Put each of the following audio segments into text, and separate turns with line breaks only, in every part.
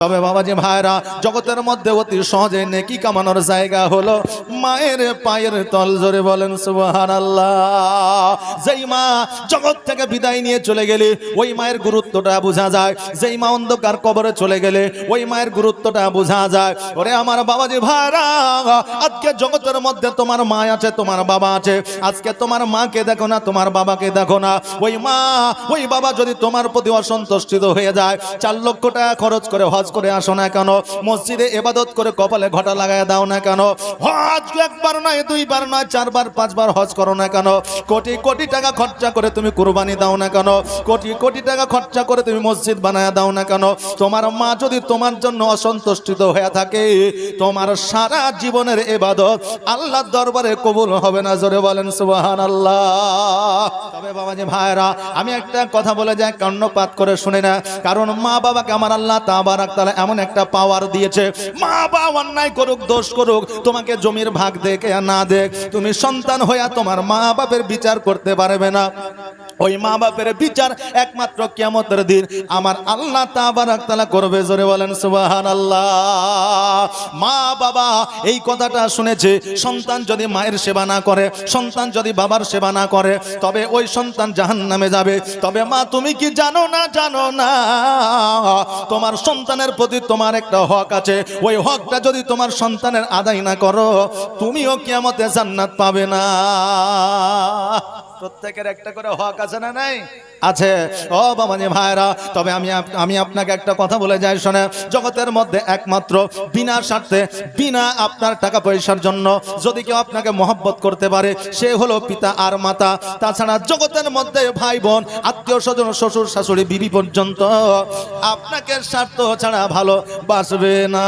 তবে বাবাজি ভাইরা, জগতের মধ্যে অতি সহজে নেকি কামানোর জায়গা হলো মায়ের পায়ের তল। জোরে বলেন সুবহানাল্লাহ। যেই মা জগৎ থেকে বিদায় নিয়ে চলে গেলে ওই মায়ের গুরুত্বটা বোঝা যায়। যেই মা অন্ধকার কবরে চলে গেলে ওই মায়ের গুরুত্বটা বোঝা যায়। ওরে আমার বাবাজি ভাইরা, আজকে জগতের মধ্যে তোমার মা আছে, তোমার বাবা আছে। আজকে তোমার মাকে দেখো না, তোমার বাবাকে দেখো না। ওই মা ওই বাবা যদি তোমার প্রতি অসন্তুষ্ট হয়ে যায়, 4 লক্ষ টাকা খরচ করে হজ করে আসো না কেন, মসজিদে ইবাদত করে কপালে ঘটা লাগায় দাও না কেন, হজ একবার নয় 2 বার নয় 4 বার 5 বার হজ করো না কেন, কোটি কোটি টাকা খরচা করে তুমি কুরবানি দাও না কেন, কোটি কোটি টাকা খরচা করে তুমি মসজিদ বানায় দাও না কেন, তোমার মা যদি তোমার জন্য অসন্তুষ্ট হয়ে থাকে, তোমার সারা জীবনের ইবাদত আল্লাহর দরবারে কবুল হবে না। জোরে বলেন সুবহানাল্লাহ। তবে বাবাজি ভাইরা, আমি একটা কথা বলে যাই, কর্ণপাত করে শুনে না। কারণ মা বাবাকে আমার আল্লাহ তাবারাক তাআলা এমন একটা পাওয়ার দিয়েছে, মা বাবা অন্যায় করুক দোষ করুক, তোমাকে জমির ভাগ দেখে না দেখ, তুমি সন্তান হইয়া তোমার মা বাপের বিচার করতে পারবে না। ওই মা বাপের বিচার একমাত্র কিয়ামতের দিন আমার আল্লাহ তাবারাক তাআলা করবে। জোরে বলেন সুবহানাল্লাহ। মা বাবা এই কথাটা শুনেছে, সন্তান যদি মায়ের সেবা না করে, সন্তান যদি বাবার সেবা না করে, তবে ওই সন্তান জাহান্নামে যাবে। তবে মা তুমি কি জানো না, জানো না তোমার সন্তানের প্রতি তোমার একটা হক আছে। ওই হকটা যদি তোমার সন্তানের আদায় না করো, তুমিও কিয়ামতে জান্নাত পাবে না। প্রত্যেকের একটা করে হক আছে না নাই? আছে। ও বাবাজি ভাইরা, তবে আমি আপনাকে একটা কথা বলে যাই শোনে, জগতের মধ্যে একমাত্র বিনা স্বার্থে, বিনা আপনার টাকা পয়সার জন্য যদি কেউ আপনাকে মহব্বত করতে পারে, সে হলো পিতা আর মাতা। তাছাড়া জগতের মধ্যে ভাই বোন, আত্মীয় স্বজন, শ্বশুর শাশুড়ি, বিবি পর্যন্ত আপনাকে স্বার্থ ছাড়া ভালোবাসবে না।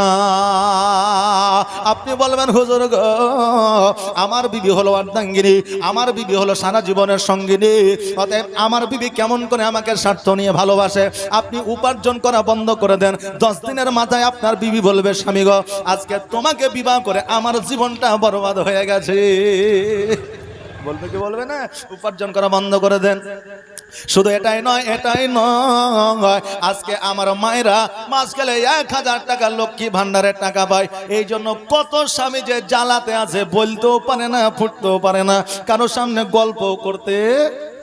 আপনি বলবেন হুজুর গো, আমার বিবি হলো অর্ধাঙ্গিনী, আমার বিবি হলো সারা জীবনের সঙ্গিনী, অতএব আমার বিবি কেমন করে আমাকে স্বার্থ নিয়ে ভালোবাসে। আপনি উপার্জন করা বন্ধ করে দেন, 10 দিনের মাথায় আপনার বিবি বলবে, স্বামী গো, আজকে তোমাকে বিবাহ করে আমার জীবনটা বরবাদ হয়ে গেছে। বলবে কি বলবে না? উপার্জন করা বন্ধ করে দেন। শুধু এটাই নয়, এটাই নয়, আজকে আমার মায়েরা মাস গেলে 1000 টাকা লক্ষ্মী ভান্ডারের টাকা পায়। এই জন্য কত স্বামী যে জ্বালাতে আছে, বলতেও পারে না, ফুটতেও পারে না, কারোর সামনে গল্প করতে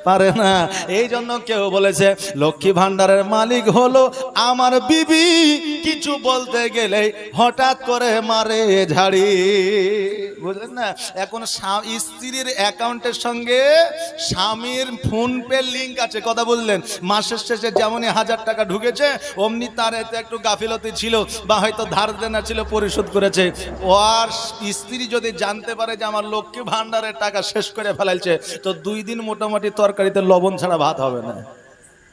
পারে না। এই জন্য কেউ বলেছে লক্ষ্মী ভান্ডারের মালিক হলো আমার বিবি, কিছু বলতে গেলে হঠাৎ করে মারে ঝাড়ি। বুঝলেন না? এখন স্ত্রীর অ্যাকাউন্টের সঙ্গে স্বামীর ফোন পে লিঙ্ক আছে, কথা বললেন, মাসের শেষে যেমনই 1000 টাকা ঢুকেছে, অমনি তার এতে একটু গাফিলতি ছিল বা হয়তো ধার দেনা ছিল, পরিশোধ করেছে। ওর স্ত্রী যদি জানতে পারে যে আমার লক্ষ্মী ভান্ডারের টাকা শেষ করে ফেলাইছে, তো 2 দিন মোটামুটি তরকারিতে লবণ ছাড়া ভাত হবে না।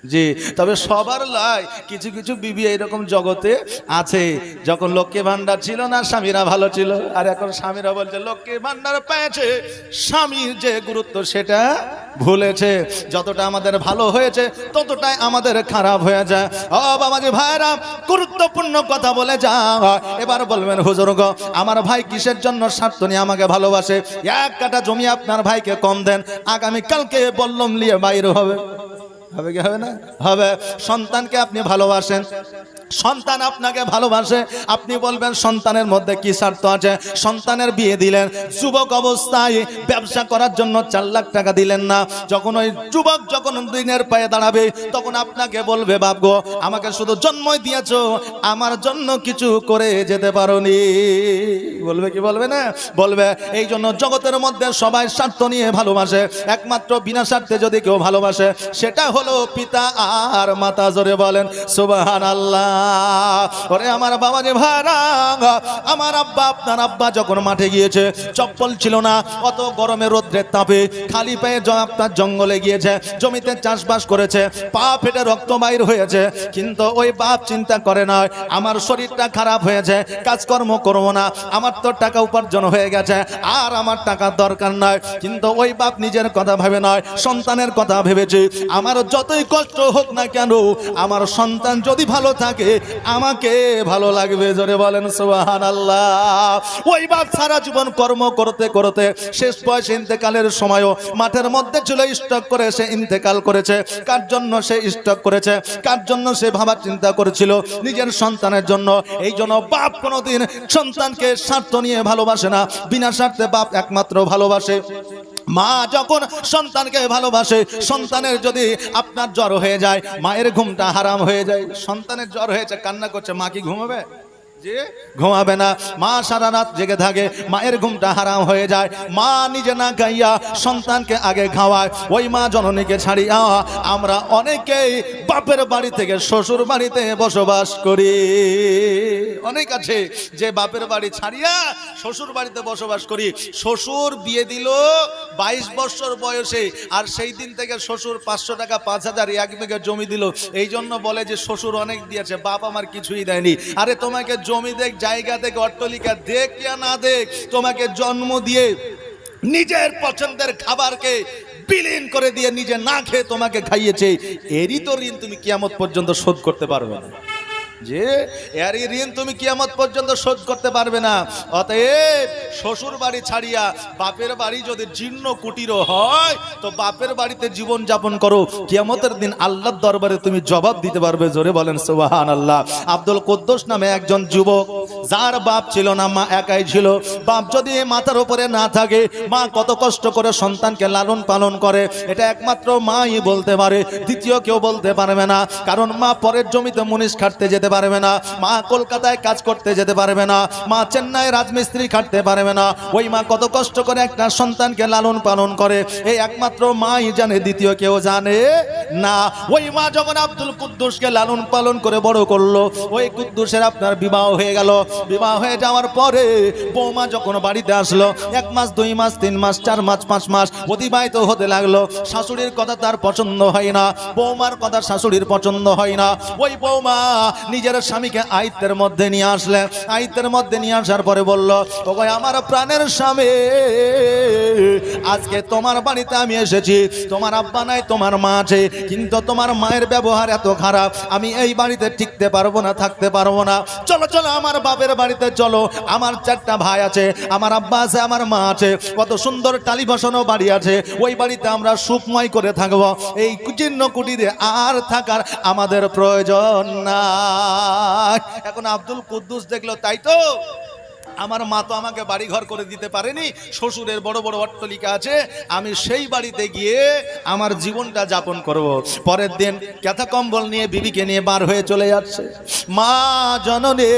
জি, তবে সবার লাই কিছু কিছু বিবি এইরকম জগতে আছে, যখন লক্ষ্মী ভান্ডার ছিল না স্বামীরা ভালো ছিল, আর এখন স্বামীরা বলছে লক্ষ্মী ভান্ডার পেয়েছে, স্বামীর যে গুরুত্ব সেটা ভুলেছে। যতটা আমাদের ভালো হয়েছে ততটাই আমাদের খারাপ হয়ে যায়। ও বাবাজি ভাইরা, গুরুত্বপূর্ণ কথা বলে যা। এবার বলবেন হুজুর গো, আমার ভাই কিসের জন্য স্বার্থ নিয়ে আমাকে ভালোবাসে? 1 কাঠা জমি আপনার ভাইকে কম দেন, আগামী কালকে বললাম নিয়ে বাইরে হবে। হবে কি হবে না? হবে। সন্তানকে আপনি ভালোবাসেন, সন্তান আপনাকে ভালোবাসে, আপনি বলবেন সন্তানের মধ্যে কি স্বার্থ আছে? সন্তানের বিয়ে দিলেন, যুবক অবস্থায় ব্যবসা করার জন্য 4 লাখ টাকা দিলেন না। যখন ওই যুবক যখন দিনের পায়ে দাঁড়াবে, তখন আপনাকে বলবে, বাপ গো, আমাকে শুধু জন্মই দিয়েছো, আমার জন্য কিছু করে যেতে পারোনি। বলবে কি বলবে না? বলবে। এই জন্য জগতের মধ্যে সবাই স্বার্থ নিয়ে ভালোবাসে, একমাত্র বিনা স্বার্থে যদি কেউ ভালোবাসে, সেটা হলো পিতা আর মাতা। জোরে বলেন সুবহানাল্লাহ। ওরে আমার বাবাজি ভাইরা, আমার আব্বা, আপনার আব্বা যখন মাঠে গিয়েছে, চপ্পল ছিল না, অত গরমে রোদ্রের তাপে খালি পায়ে আপনার জঙ্গলে গিয়েছে, জমিতে চাষবাস করেছে, পা ফেটে রক্ত বাইর হয়েছে, কিন্তু ওই বাপ চিন্তা করে না আমার শরীরটা খারাপ হয়েছে, কাজকর্ম করবো না, আমার তো টাকা উপার্জন হয়ে গেছে, আর আমার টাকার দরকার নয়। কিন্তু ওই বাপ নিজের কথা ভেবে নয়, সন্তানের কথা ভেবেছে। আমার যতই কষ্ট হোক না কেন, আমার সন্তান যদি ভালো থাকে, আমাকে মাকে ভালো লাগবে, জোরে বলেন সুবহানাল্লাহ। ওই বাপ সারা জীবন কর্ম করতে করতে শেষ বয়সে ইন্তেকালের সময়ও মাঠের মধ্যে ছিল, স্টক করে সে ইন্তেকাল করেছে। কার জন্য সে স্টক করেছে, কার জন্য সে ভাবার চিন্তা করেছিল? নিজের সন্তানের জন্য। এই জন্য বাপ কোনোদিন সন্তানকে স্বার্থ নিয়ে ভালোবাসে না, বিনা স্বার্থে বাপ একমাত্র ভালোবাসে। মা যখন সন্তানকে ভালোবাসে, সন্তানের যদি আপনার জ্বর হয়ে যায়, মায়ের ঘুমটা হারাম হয়ে যায়। সন্তানের জ্বর হয়েছে, কান্না করছে, মা কি ঘুমাবে? যে ঘুমাবে না। মা সারা রাত জেগে থাকে, মায়ের ঘুমটা হারাম হয়ে যায়। মা নিজে না খাইয়া সন্তানকে আগে খাওয়ায়। ওই মা জননীকে ছাড়িয়া আমরা অনেকেই বাপের বাড়ি থেকে শ্বশুর বাড়িতে বসবাস করি। অনেক আছে যে বাপের বাড়ি ছাড়িয়া শ্বশুর বাড়িতে বসবাস করি। শ্বশুর বিয়ে দিল 22 বছর বয়সে, আর সেই দিন থেকে শ্বশুর 500 টাকা 5000 1 বিঘা জমি দিল। এই জন্য বলে যে শ্বশুর অনেক দিয়েছে, বাপ আমার কিছুই দেয়নি। আরে তোমাকে জমি দেখ, জায়গা দেখ, অট্টালিকা দেখ ইয়া না দেখ, তোমাকে জন্ম দিয়ে নিজের পছন্দের খাবারকে বিলীন করে দিয়ে নিজে না খেয়ে তোমাকে খাইয়েছে। এরই তো ঋণ তুমি কিয়ামত পর্যন্ত শোধ করতে পারবে না। যে এরই ঋণ তুমি কিয়ামত পর্যন্ত শোধ করতে পারবে না। অতএব শ্বশুর বাড়ি ছাড়িয়া বাপের বাড়ি যদি জীর্ণ কুটির হয়, তো বাপের বাড়িতে জীবন যাপন করো, কিয়ামতের দিন আল্লাহর দরবারে তুমি জবাব দিতে পারবে। জোরে বলেন সুবহানাল্লাহ। আব্দুল কুদ্দুস নামে একজন যুবক, যার বাপ ছিল না, মা একাই ছিল। বাপ যদি মাথার উপরে না থাকে, মা কত কষ্ট করে সন্তানকে লালন পালন করে, এটা একমাত্র মাই বলতে পারে, দ্বিতীয় কেউ বলতে পারবে না। কারণ মা পরের জমিতে মুনিশ খাটতে যেতে পারবে না, মা কলকাতায় কাজ করতে যেতে পারবে না, মা চেন্নাই রাজমিস্ত্রি খাটতে পারবে না। ওই মা কত কষ্ট করে একটা সন্তানকে লালন পালন করে, এই একমাত্র মাই জানে, দ্বিতীয় কেউ জানে না। ওই মা যখন আব্দুল কুদ্দুসকে লালন পালন করে বড় করলো, ওই কুদ্দুসের আপনার বিবাহ হয়ে গেল। বিবাহ হয়ে যাওয়ার পরে বৌমা যখন বাড়িতে আসলো, 1 মাস 2 মাস 3 মাস 4 মাস 5 মাস অতিবাহিত হতে লাগলো। শাশুড়ির কথা তার পছন্দ হয় না, বৌমার কথা শাশুড়ির পছন্দ হয় না। ওই বৌমা নিজের স্বামীকে আয়ত্তের মধ্যে নিয়ে আসলে, আয়ত্তের মধ্যে নিয়ে আসার পরে বলল, ওগো আমার প্রাণের স্বামী, আজকে তোমার বাড়িতে আমি এসেছি। তোমার আব্বা নাই, তোমার মা আছে, কিন্তু তোমার মায়ের ব্যবহার এত খারাপ, আমি এই বাড়িতে টিকতে পারবো না, থাকতে পারবো না। চলো চলো আমার বাপের বাড়িতে চলো। আমার 4টা ভাই আছে, আমার আব্বা আছে, আমার মা আছে, কত সুন্দর টালি বসানো বাড়ি আছে। ওই বাড়িতে আমরা সুখময় করে থাকবো। এই জীর্ণ কুটিরে আর থাকার আমাদের প্রয়োজন না। এখন আব্দুল কুদ্দুস দেখলো, তাই তো আমার মা তো আমাকে বাড়ি ঘর করে দিতে পারেনি, শ্বশুরের বড় বড় অট্টালিকা আছে, আমি সেই বাড়িতে গিয়ে আমার জীবনটা যাপন করব। পরের দিন কাঁথা কম্বল নিয়ে বিবিকে নিয়ে বার হয়ে চলে যাচ্ছে। মা জননী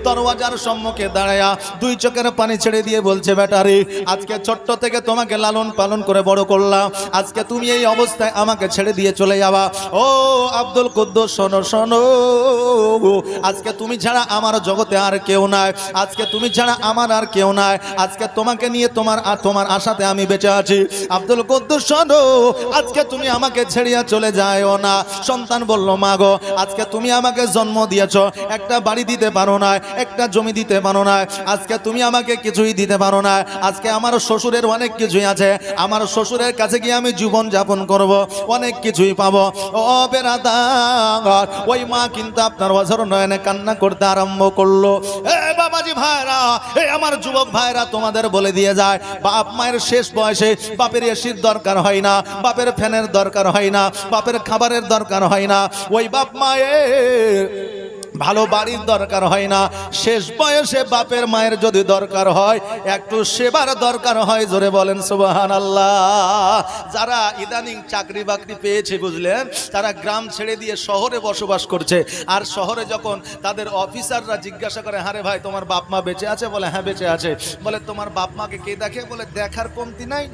দরওয়াজার সম্মুখে দাঁড়ায়া 2 চোখের পানি ছেড়ে দিয়ে বলছে, বেটারে, আজকে ছোট্ট থেকে তোমাকে লালন পালন করে বড় করলাম, আজকে তুমি এই অবস্থায় আমাকে ছেড়ে দিয়ে চলে যাবা। ও আব্দুল কুদ্দুস, শোনো শোনো, আজকে তুমি ছাড়া আমার জগতে আর কেউ নাই, আজকে তুমি ছাড়া আমার আর কেউ নাই, আজকে তোমাকে নিয়ে তোমার আশাতে আমি বেঁচে আছি। আব্দুল কুদ্দুস শোনো, আজকে তুমি আমাকে ছেড়িয়া চলে যাও না। সন্তান বলল, মা গো, আজকে তুমি আমাকে জন্ম দিয়েছো, একটা বাড়ি দিতে পারো না, একটা জমি দিতে পারো না, আজকে তুমি আমাকে কিছুই দিতে পারো না। আজকে আমার শ্বশুরের অনেক কিছুই আছে, আমার শ্বশুরের কাছে গিয়ে আমি জীবন যাপন করব, অনেক কিছুই পাবো। ও বেরাদার, ওই মা কিন্তু আপনার অঝর নয়নে কান্না করতে আরম্ভ করলো। বাবাজি ভাইরা, এই আমার যুবক ভাইরা, তোমাদের বলে দিয়ে যায়, বাপ মায়ের শেষ বয়সে বাপের এসির দরকার হয় না, বাপের ফ্যানের দরকার হয় না, বাপের খাবারের দরকার হয় না, ওই বাপ মায়ের ভালো বাড়ির দরকার হয় না। শেষ বয়সে বাপের মায়ের যদি দরকার হয়, একটু সেবার দরকার হয়। জোরে বলেন সুবহানাল্লাহ। যারা ইদানিং চাকরি বাকরি পেয়েছে, বুঝলেন, তারা গ্রাম ছেড়ে দিয়ে শহরে বসবাস করছে। আর শহরে যখন তাদের অফিসাররা জিজ্ঞাসা করে, হ্যাঁ রে ভাই, তোমার বাপ মা বেঁচে আছে? বলে হ্যাঁ বেঁচে আছে। বলে তোমার বাপ মাকে কে দেখে? বলে দেখার কমতি নাই।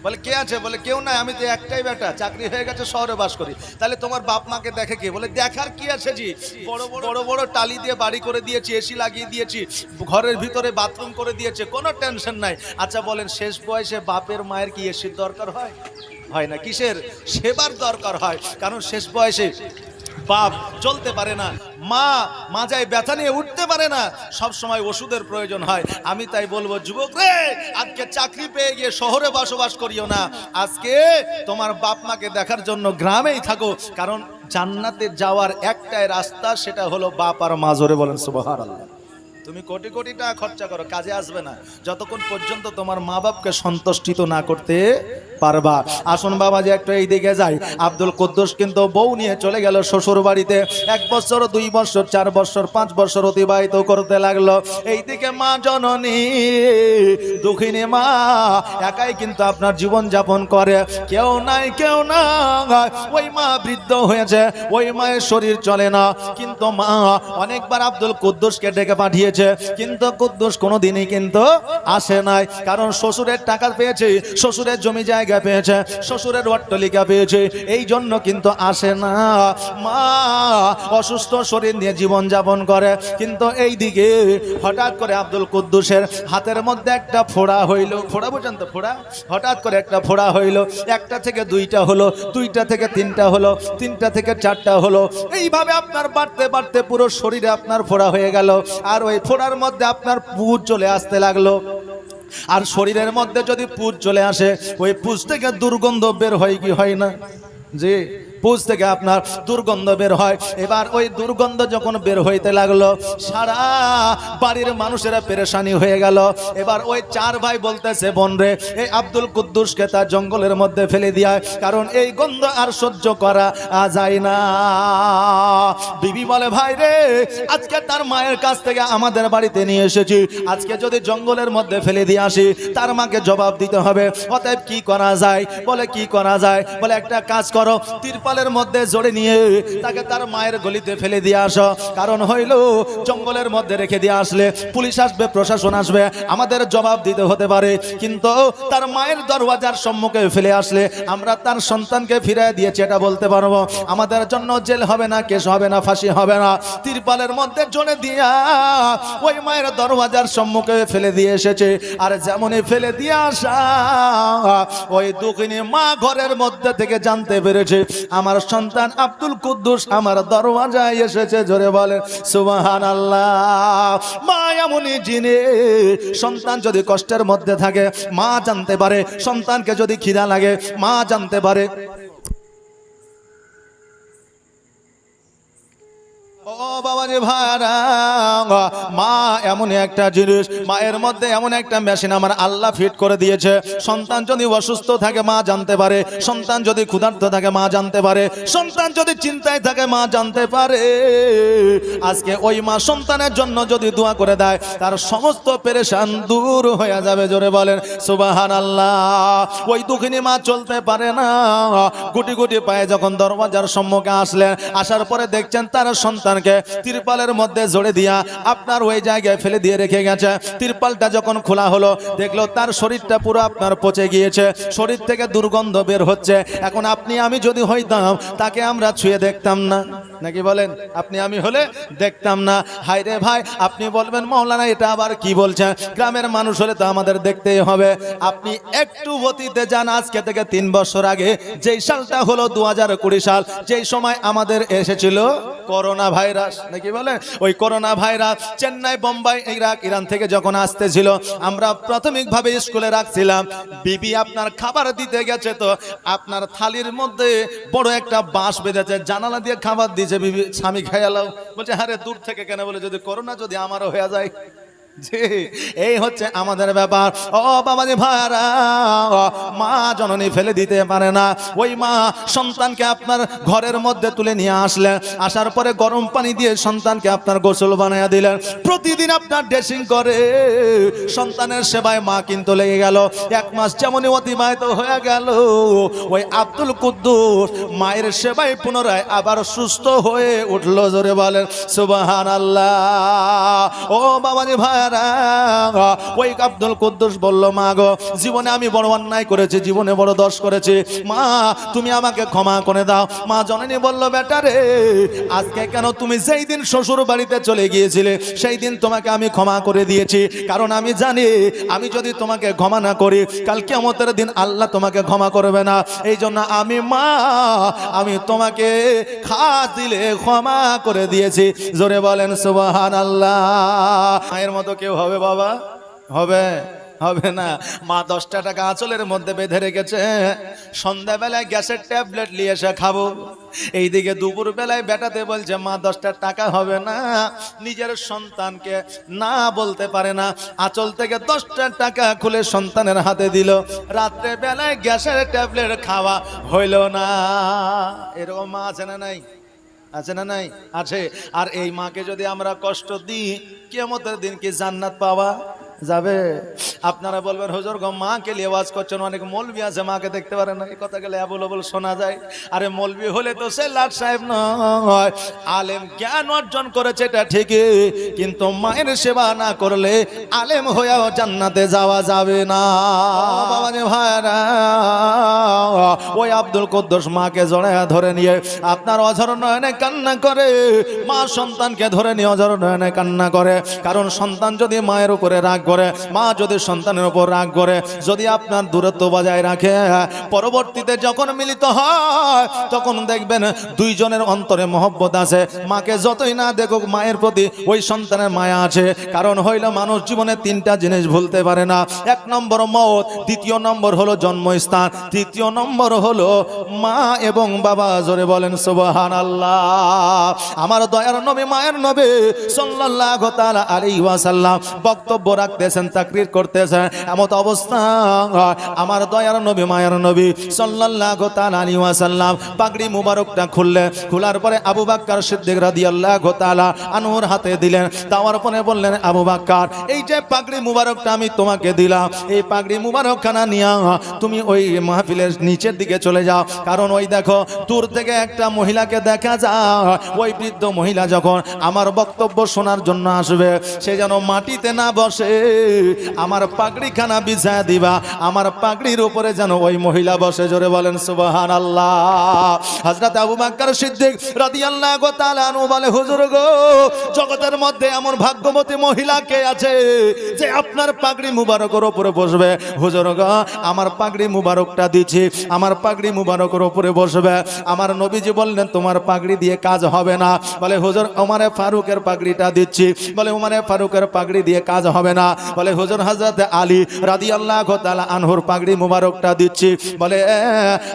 বলে কে আছে? বলে কেউ নাই, আমি তো একটাই বেটা, চাকরি হয়ে গেছে, শহরে বাস করি। তাহলে তোমার বাপ মাকে দেখে কে? বলে দেখার কি আছে জি, বড় বড় বড় টালি দিয়ে বাড়ি করে দিয়েছি, এসি লাগিয়ে দিয়েছি, ঘরের ভিতরে বাথরুম করে দিয়েছে, কোনো টেনশন নাই। আচ্ছা বলেন, শেষ বয়সে বাপের মায়ের কি এসির দরকার হয়? হয় না। কিসের? সেবার দরকার হয়। কারণ শেষ বয়সে বাপ চলতে পারে না, মা মাজায় ব্যথা নিয়ে উঠতে পারে না, সব সময় ওষুধের প্রয়োজন হয়। আমি তাই বলবো, যুবক রে, আজকে চাকরি পেয়ে গিয়ে শহরে বসবাস করিও না, আজকে তোমার বাপ মাকে দেখার জন্য গ্রামেই থাকো। কারণ জান্নাতে যাওয়ার একটাই রাস্তা, সেটা হলো বাপ আর মা। জোরে বলেন সুবহানাল্লাহ। তুমি কোটি কোটি টাকা খরচা করো, কাজে আসবে না যতক্ষণ পর্যন্ত তোমার মা বাপকে সন্তুষ্টিত না করতে পারবা। আসুন বাবা যে একটু এই দিকে যাই। আব্দুল কুদ্দুস কিন্তু বউ নিয়ে চলে গেল শ্বশুর বাড়িতে। 1 বছর 2 বছর 4 বছর 5 বছর অতিবাহিত করতে লাগলো। এইদিকে মা জননী দুঃখিনী মা একাই কিন্তু আপনার জীবন যাপন করে, কেউ নাই কেউ না। ওই মা বৃদ্ধ হয়েছে, ওই মায়ের শরীর চলে না, কিন্তু মা অনেকবার আব্দুল কুদ্দুসকে ডেকে পাঠিয়েছে, কিন্তু কুদ্দুস কোনোদিনই কিন্তু আসে নাই। কারণ শ্বশুরের টাকা পেয়েছে, শ্বশুরের জমি জায়গা পেয়েছে, শ্বশুরের অট্টালিকা পেয়েছে, এই জন্য কিন্তু আসে না। মা অসুস্থ শরীর নিয়ে জীবন যাপন করে। কিন্তু এই দিকে হঠাৎ করে আব্দুল কুদ্দুসের হাতের মধ্যে একটা ফোড়া হইল। ফোড়া বুঝেন তো? ফোড়া হঠাৎ করে একটা ফোড়া হইল। 1টা থেকে 2টা হলো, 2টা থেকে 3টা হলো, 3টা থেকে 4টা হলো। এইভাবে আপনার বাড়তে বাড়তে পুরো শরীরে আপনার ফোড়া হয়ে গেল। আর ওই ফোড়ার মধ্যে আপনার পুজ চলে আসতে লাগলো। আর শরীরের মধ্যে যদি পুজ চলে আসে, ওই পুজ থেকে দুর্গন্ধ বের হয় কি হয় না? জি, পুজ থেকে আপনার দুর্গন্ধ বের হয়। এবার ওই দুর্গন্ধ যখন বের হইতে লাগলো, সারা বাড়ির মানুষেরা পেরেশানি হয়ে গেল। এবার ওই 4 ভাই বলতেছে, বোন রে, এই আব্দুল কুদ্দুসকে তার জঙ্গলের মধ্যে ফেলে দিয়া, কারণ এই গন্ধ আর সহ্য করা যায় না। বিবি বলে, ভাই রে, আজকে তার মায়ের কাছ থেকে আমাদের বাড়িতে নিয়ে এসেছি, আজকে যদি জঙ্গলের মধ্যে ফেলে দিয়ে আসি তার মাকে জবাব দিতে হবে। অতএব কি করা যায়? বলে কি করা যায়? বলে একটা কাজ করো, তিরপালের মধ্যে জড়ে নিয়ে তাকে তার মায়ের গলিতে ফেলে দিয়ে আসো। কারণ হইল জঙ্গলের মধ্যে রেখে দিয়ে আসলে পুলিশ আসবে, প্রশাসন আসবে, আমাদের জবাব দিতে হতে পারে। কিন্তু তার মায়ের দরওয়াজার সম্মুখে ফেলে আসলে আমরা তার সন্তানকে ফিরিয়ে দিয়েছি এটা বলতে পারবো। আমাদের জন্য জেল হবে না, কেস হবে না, ফাঁসি হবে না। তিরপালের মধ্যে জড়ে দিয়া ওই মায়ের দরওয়াজার সম্মুখে ফেলে দিয়ে এসেছে। আর যেমনই ফেলে দিয়ে আসা, ওই দুঃখিনী মা ঘরের মধ্যে থেকে জানতে পেরেছে আমার সন্তান আব্দুল কুদ্দুস আমার দরওয়াজায় এসেছে। জোরে বলে সুবহানাল্লাহ। মা এমনই জিনিস, সন্তান যদি কষ্টের মধ্যে থাকে মা জানতে পারে, সন্তানকে যদি খিদা লাগে মা জানতে পারে। ও বাবাজি ভাইরা, মা এমন একটা জিনিস, মায়ের মধ্যে এমন একটা মেশিন আমার আল্লাহ ফিট করে দিয়েছে। সন্তান যদি অসুস্থ থাকে মা জানতে পারে, সন্তান যদি ক্ষুধার্ত থাকে মা জানতে পারে, সন্তান যদি চিন্তায় থাকে মা জানতে পারে। আজকে ওই মা সন্তানের জন্য যদি দোয়া করে দেয় তার সমস্ত পেরেশান দূর হয়ে যাবে। জোরে বলেন সুবহানাল্লাহ। ওই দুঃখিনী মা চলতে পারে না, গুটি গুটি পায়ে যখন দরওয়াজার সম্মুখে আসলেন, আসার পরে দেখছেন তার সন্তানকে তিরপালের মধ্যে জড়ে দিয়া আপনার ওই জায়গায় ফেলে দিয়ে রেখে গেছে। তিরপালটা যখন খোলা হলো দেখলো তার শরীরটা পুরো আপনার পচে গিয়েছে, শরীর থেকে দুর্গন্ধ বের হচ্ছে। এখন আপনি আমি যদি হইতাম তাকে আমরা ছুঁয়ে দেখতাম না, নাকি বলেন? আপনি আমি হলে দেখতাম না। হায় রে ভাই, আপনি বলবেন মাওলানা এটা আবার কি বলছেন? গ্রামের মানুষ হলে তো আমাদের দেখতেই হবে। আপনি একটু অতীতে যান, আজকে থেকে 3 বছর আগে, যেই সালটা হলো 2020 সাল, যেই সময় আমাদের এসেছিল করোনা ভাইরাস, নাকি বলেন? ওই corona virus Chennai, Bombay, Iraq, Iran থেকে যখন আসতেছিল, আমরা প্রাথমিকভাবে স্কুলে রাখছিলাম। বিবি আপনার খাবার দিতে গেছে, তো আপনার থালির মধ্যে বড় একটা বাঁশ বেঁধেছে, জানালা দিয়ে খাবার দিয়েছে। বিবি স্বামী খাইয়ালাও বলছে, আরে দূর থেকে কেন? বলে যদি করোনা যদি আমারও হয়ে যায়। জি, এই হচ্ছে আমাদের ব্যাপার। ও বাবাজি ভাইরা, মা জননী ফেলে দিতে পারে না। ওই মা সন্তানকে আপনার ঘরের মধ্যে তুলে নিয়ে আসলেন, আসার পরে গরম পানি দিয়ে সন্তানকে আপনার গোসল বানাইয়া দিলেন। প্রতিদিন আপনার ড্রেসিং করে সন্তানের সেবায় মা কিন্তু লেগে গেল। 1 মাস যেমনই অতিবাহিত হয়ে গেল, ওই আব্দুল কুদ্দুস মায়ের সেবায় পুনরায় আবার সুস্থ হয়ে উঠলো। জোরে বলেন সুবহানাল্লাহ। ও বাবাজি ভাই, ওই আব্দুল কুদ্দুস বলল, মা গো, জীবনে আমি বড় অন্যায় করেছি, জীবনে বড় দোষ করেছি, মা তুমি আমাকে ক্ষমা করে দাও। মা জননী বলল, বেটা রে, আজকে কেন? তুমি যেই দিন শ্বশুর বাড়িতে চলে গিয়েছিলে সেই দিন তোমাকে আমি ক্ষমা করে দিয়েছি। কারণ আমি জানি আমি যদি তোমাকে ক্ষমা না করি কাল কিয়ামতের দিন আল্লাহ তোমাকে ক্ষমা করবে না। এই জন্য আমি মা, আমি তোমাকে খাস দিলে ক্ষমা করে দিয়েছি। জোরে বলেন সুবহানাল্লাহ। মায়ের মতো কেউ হবে বাবা? হবে? হবে না। মা 10টা টাকা আঁচলের মধ্যে বেঁধে রেখেছে, সন্ধ্যাবেলায় গ্যাসের ট্যাবলেট নিয়ে এসে খাবো। এইদিকে দুপুর বেলায় বেটাতে বলছে মা 10টা টাকা হবে না। নিজের সন্তানকে না বলতে পারে না, আঁচল থেকে 10টা টাকা খুলে সন্তানের হাতে দিল। রাত্রে বেলায় গ্যাসের ট্যাবলেট খাওয়া হইল না। এরকম মা আছে না নাই? আছে না নাই? আছে। আর এই মাকে যদি আমরা কষ্ট দিই, কিয়ামতের দিন কি জান্নাত পাওয়া যাবে? আপনারা বলবেন হুজুর গো মাকে নিয়ে ওয়াজ করছেন, অনেক মৌলবি আছে মাকে দেখতে পারে না, এই কথা গেলে অ্যাবল শোনা যায়। আরে মৌলবি হলে তো সে লাট সাহেব নয়, আলেম জ্ঞান অর্জন করেছে এটা ঠিকই, কিন্তু মায়ের সেবা না করলে আলেম হয়েও জান্নাতে যাওয়া যাবে না। বাবা রে ভাইরা, ওই আব্দুল কুদ্দুস মাকে জড়ায় ধরে নিয়ে আপনার অঝর নয়নে কান্না করে। মা সন্তানকে ধরে নিয়ে অঝর নয়নে কান্না করে, কারণ সন্তান যদি মায়ের উপরে রাগ করে, মা যদি সন্তানের উপর রাগ করে, যদি আপনার দূরত্ব বজায় রাখে, পরবর্তীতে যখন মিলিত হয় তখন দেখবেন দুইজনের অন্তরে মহব্বত আছে। মাকে যতই না দেখুক মায়ের প্রতি ওই সন্তানের মায়া আছে। কারণ হইল মানুষ জীবনে 3টা জিনিস ভুলতে পারে না। 1 নম্বর মওত, 2য় নম্বর হলো জন্মস্থান, 3য় নম্বর হলো মা এবং বাবা। জোরে বলেন সুবহানাল্লাহ। আমার দয়ার নবী মায়ের নবী সাল্লাল্লাহু তাআলা আলাইহি ওয়াসাল্লাম বক্তব্য রাখতেছেন, তাকরীর করতেছেন। এমন অবস্থা আমার দয়ার নবী মায়ের নবী সাল্লাল্লাহু তাআলা আলাইহি ওয়াসাল্লাম পাগড়ি মুবারকটা খুললেন। খোলার পরে আবু বকর সিদ্দিক রাদিয়াল্লাহু তাআলা আনহুর হাতে দিলেন। দেওয়ার পরে বললেন, আবু বকর এই যে পাগড়ি মুবারকটা আমি তোমাকে দিলাম, এই পাগড়ি মুবারকখানা নিয়ে তুমি ওই মাহফিলের নিচের দিকে চলে যাও। কারণ ওই দেখো দূর থেকে একটা মহিলাকে দেখা যায়, ওই বৃদ্ধ মহিলা যখন আমার বক্তব্য শোনার জন্য আসবে, সে যেন মাটিতে না বসে, আমার পাগড়িখানা বিছায়া দিবা, আমার পাগড়ির উপরে যেন ওই মহিলা বসে। জোরে বলেন সুবহানাল্লাহ। হযরত আবু বকর সিদ্দিক রাদিয়াল্লাহু তাআলা আনহু বলে, হুজুর গো, জগতের মধ্যে এমন ভাগ্যবতী মহিলা কে আছে যে আপনার পাগড়ি মুবারকের উপরে বসবে? হুজুর গো, আমার পাগড়ি মুবারকটা দিছি, আমার পাগড়ি মুবারকের উপরে বসবে। আমার নবীজি বললেন, তোমার পাগড়ি দিয়ে কাজ হবে না। বলে, হুজুর ওমরে ফারুকের পাগড়িটা দিচ্ছি। বলে, ওমরে ফারুকের পাগড়ি দিয়ে কাজ হবে না। বলে, হুজুর হযরত আলী রাদিয়াল্লাহু তাআলা আনহুর পাগড়ি মুবারকটা দিচ্ছি। বলে,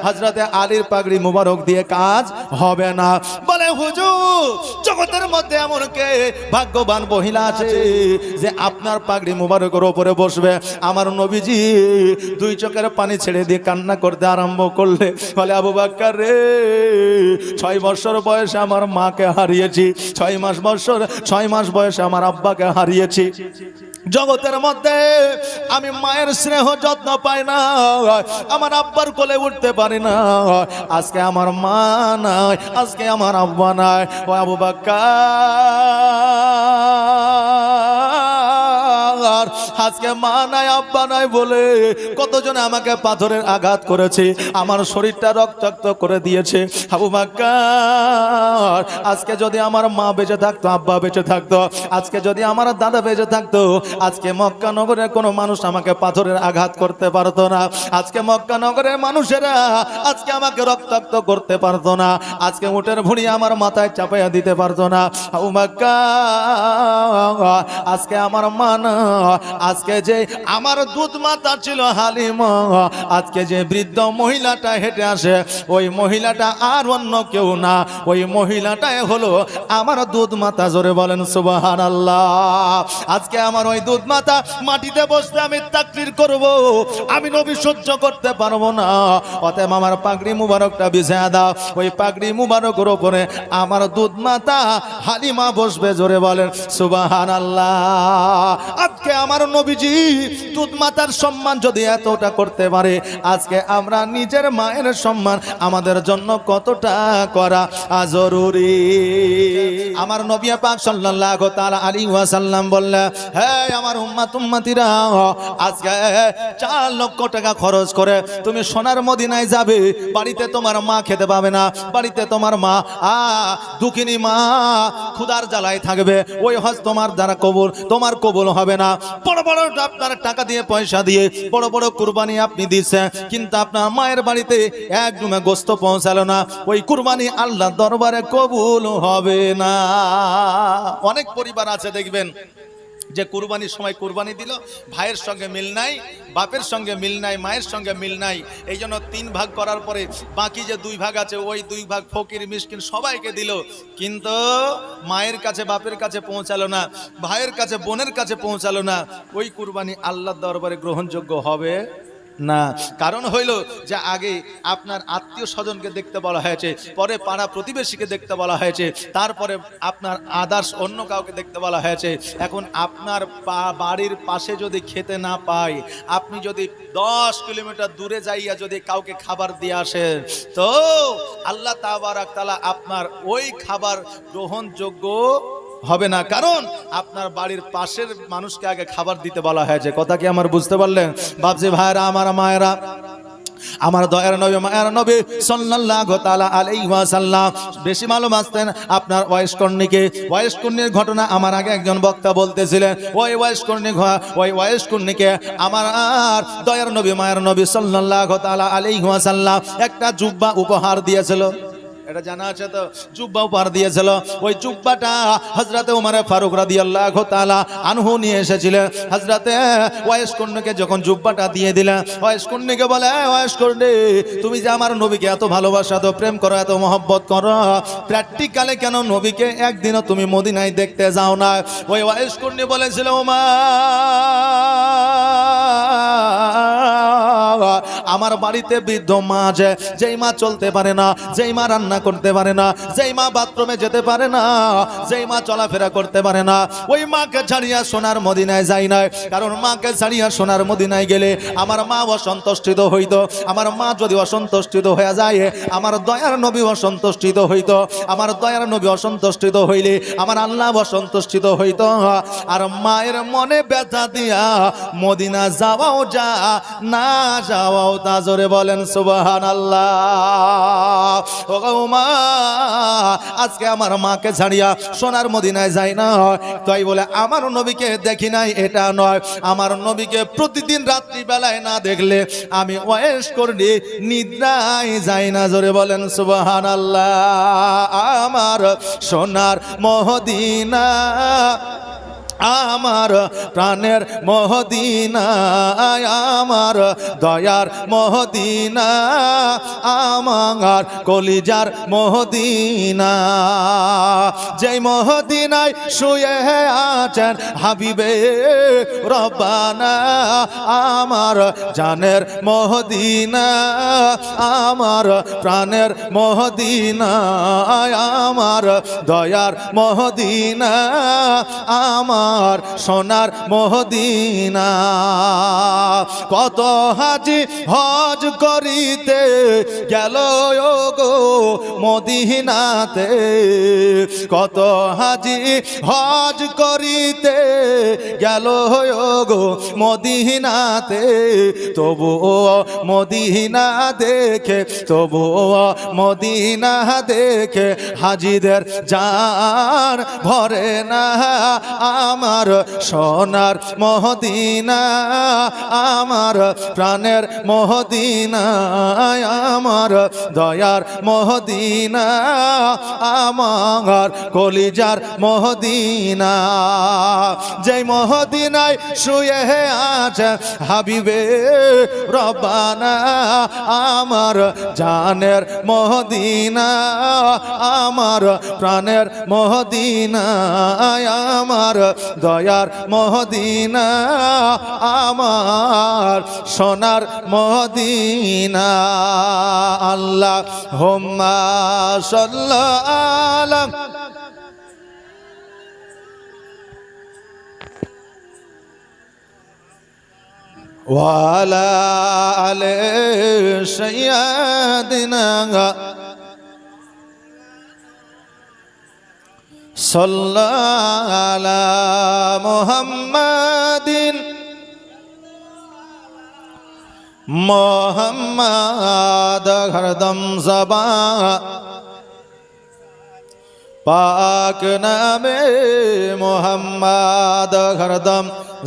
হযরত আলীর পাগড়ি মুবারক দিয়ে কাজ হবে না। বলে, হুজুর জগতের মধ্যে এমন কে ভাগ্যবান মহিলা আছে যে আপনার পাগড়ি মুবারকের উপরে বসবে? আমার নবীজি 2 চোখের পানি ছেড়ে দিয়ে কান্না করতে আরম্ভ করলে। বলে, আবু বকর রে, 6 বছর বয়সে আমার মাকে হারিয়েছি, 6 মাস বয়সে আমার আব্বাকে হারিয়েছি। জগতের মধ্যে আমি মায়ের স্নেহ যত্ন পাই না, আমার আব্বার কোলে উঠতে পারি না। আজকে আমার মা নাই, আজকে আমার আব্বা নাই। ও আবু বকর, আজকে মা নাই আব্বা নাই বলে কতজন আমাকে পাথরের আঘাত করেছে, আমার শরীরটা রক্তাক্ত করে দিয়েছে। আবু বকর, আজকে যদি আমার মা বেঁচে থাকতো, আব্বা বেঁচে থাকতো, আজকে যদি আমার দাদা বেঁচে থাকতো, আজকে মক্কা নগরের কোনো মানুষ আমাকে পাথরের আঘাত করতে পারতো না। আজকে মক্কা নগরের মানুষেরা আজকে আমাকে রক্তাক্ত করতে পারতো না। আজকে উটের ভুঁড়ি আমার মাথায় চাপাইয়া দিতে পারতো না। আবু বকর, আজকে আমার মা না, আজকে যে আমার দুধ মাতা ছিল হালিমা, আজকে যে বৃদ্ধ মহিলাটা হেঁটে আসে, ওই মহিলাটা আর অন্য কেউ না, ওই মহিলাটাই হলো আমার দুধ মাতা। জোরে বলেন সুবহানাল্লাহ। আজকে আমার ওই দুধ মাতা মাটিতে বসতে আমি তাকরীর করব, আমি নবী সহ্য করতে পারবো না। অতএব আমার পাগড়ি মুবারকটা বিছায়া দাও, ওই পাগড়ি মুবারকের উপরে আমার দুধ মাতা হালিমা বসবে। জোরে বলেন সুবহানাল্লাহ। আজকে আমার নবীজি দুধ মাতার সম্মান যদি এতটা করতে পারে, আজকে আমরা নিজের মায়ের সম্মান আমাদের জন্য কতটা করা জরুরি। আমার নবী পাক সাল্লাল্লাহু তাআলা আলাইহি ওয়াসাল্লাম বললেন, হে আমার উম্মত উম্মতিরা, আজকে 4 লক্ষ টাকা খরচ করে তুমি সোনার মদিনায় যাবে, বাড়িতে তোমার মা খেতে পাবে না, বাড়িতে তোমার মা দুঃখিনী মা ক্ষুধার জ্বালায় থাকবে। ওই হজ তোমার দ্বারা কবুল, তোমার কবুল হবে না। বড় বড় আপনার টাকা দিয়ে পয়সা দিয়ে বড় বড় কুরবানি আপনি দিচ্ছেন, কিন্তু আপনার মায়ের বাড়িতে এক ডুমে গোস্ত পৌঁছালো না, ওই কুরবানি আল্লাহর দরবারে কবুল হবে না। অনেক পরিবার আছে দেখবেন যে কুরবানির সময় কুরবানি দিল, ভাইয়ের সঙ্গে মিল নাই, বাপের সঙ্গে মিল নাই, মায়ের সঙ্গে মিল নাই, এই জন্য 3 ভাগ করার পরে বাকি যে 2 ভাগ আছে ওই 2 ভাগ ফকির মিসকিন সবাইকে দিল, কিন্তু মায়ের কাছে বাপের কাছে পৌঁছালো না, ভাইয়ের কাছে বোনের কাছে পৌঁছালো না। ওই কুরবানি আল্লাহর দরবারে গ্রহণযোগ্য হবে না। কারণ হইল যে আগে আপনার আত্মীয় স্বজনকে দেখতে বলা হয়েছে, পরে পাড়া প্রতিবেশীকে দেখতে বলা হয়েছে, তারপরে আপনার আদার্স অন্য কাউকে দেখতে বলা হয়েছে। এখন আপনার বাড়ির পাশে যদি খেতে না পায়, আপনি যদি 10 কিলোমিটার দূরে যাইয়া যদি কাউকে খাবার দিয়ে আসেন, তো আল্লাহ তাবারাক তাআলা আপনার ওই খাবার গ্রহণযোগ্য হবে না। কারণ আপনার বাড়ির পাশের মানুষকে আগে খাবার দিতে বলা হয়েছে। কথা কি আমার বুঝতে পারলেন? বাপজি ভাইরা, আমার মায়েরা, আমার দয়ার নবী মায়ের নবী সাল্লাল্লাহু তাআলা আলাইহি ওয়াসাল্লাম বেশি মালুম আসতেন আপনার ওয়াইসকর্ণীর ঘটনা আমার আগে একজন বক্তা বলতেছিলেন। ওই ওয়াইসকর্ণীকে আমার আর দয়ার নবী মায়ের নবী সাল্লাল্লাহু তাআলা আলাইহি ওয়াসাল্লাম একটা জুব্বা উপহার দিয়েছিল। এটা জানা আছে তো? জুব্বা উপহার দিয়েছিল। ওই জুব্বাটা হযরতে ওমর ফারুক রাদিয়াল্লাহু তাআলা আনহু নিয়ে এসেছিলেন। হযরতে ওয়াইসকর্ণীকে যখন জুব্বাটা দিয়ে দিলেন, ওয়াইসকর্ণীকে বলে, ওয়াইসকর্ণী, তুমি যে আমার নবীকে এত ভালোবাসো, এত প্রেম করো, এত মহব্বত করো, প্র্যাকটিক্যালে কেন নবীকে একদিনও তুমি মদিনায় দেখতে যাও না? ওই ওয়াইসকর্ণী বলেছিল, আমার বাড়িতে বৃদ্ধ মা আছে, যেই মা চলতে পারে না, যেই মা রান্না করতে পারে না, যেই মা বাথরুমে যেতে পারে না, যেই মা চলাফেরা করতে পারে না, ওই মাকে ছাড়িয়া সোনার মদিনায় যাই না। কারণ মাকে ছাড়িয়া সোনার মদিনায় গেলে আমার মা অসন্তুষ্টিত হইত। আমার মা যদি অসন্তুষ্টিত হয়ে যায়, আমার দয়ার নবী অসন্তুষ্টিত হইত। আমার দয়ার নবী অসন্তুষ্টিত হইলে আমার আল্লাহ অসন্তুষ্টিত হইত। আর মায়ের মনে ব্যথা দিয়া মদিনা যাওয়াও যা, না যাওয়াও তা। জোরে বলেন সুবহানাল্লাহ। ও মা, আজকে আমার মাকে ছাড়িয়া সোনার মদিনায় যাই না, তাই বলে আমার নবীকে দেখি নাই এটা নয়। আমার নবীকে প্রতিদিন রাত্রি বেলায় না দেখলে আমি ওয়াইসকর্ণী নিদ্রায় যাই না। জোরে বলেন সুবহানাল্লাহ। আমার সোনার মদিনা, আমার প্রাণের মদিনা, আমার দয়ার মদিনা, আমার কলিজার মদিনা, যেই মদিনায় শুয়ে আছেন হাবিবে রব্বানা, আমার জানের মদিনা, আমার প্রাণের মদিনা, আমার দয়ার মদিনা, আমার সোনার মদিনা। কত হাজি হজ করিতে গেল গো মদিনাতে, কত হাজি হজ করিতে গেল গো মদিনাতে, তবুও মদিনা দেখে, তবুও মদিনা দেখে হাজিদের জান ভরে না। আমার সোনার মদিনা, আমার প্রাণের মদিনা, আমার দয়ার মদিনা, আমার কলিজার মদিনা, যেই মদিনায় শুয়ে আছে হাবিবে রব্বানা, আমার জানের মদিনা, আমার প্রাণের মদিনা, আমার দয়ার মদিনা, আমার সোনার মদিনা। আল্লাহুম্মা সাল্লি আলা ওয়া আলা আলি সাইয়্যিদিনা সাল্লাল্লাহু আলা মুহাম্মাদিন মোহাম্মদ হরদম জবা পাক নামে মোহাম্মদ হরদম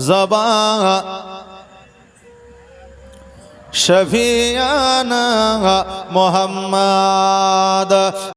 জবা শফিয়ানা মোহাম্মদ।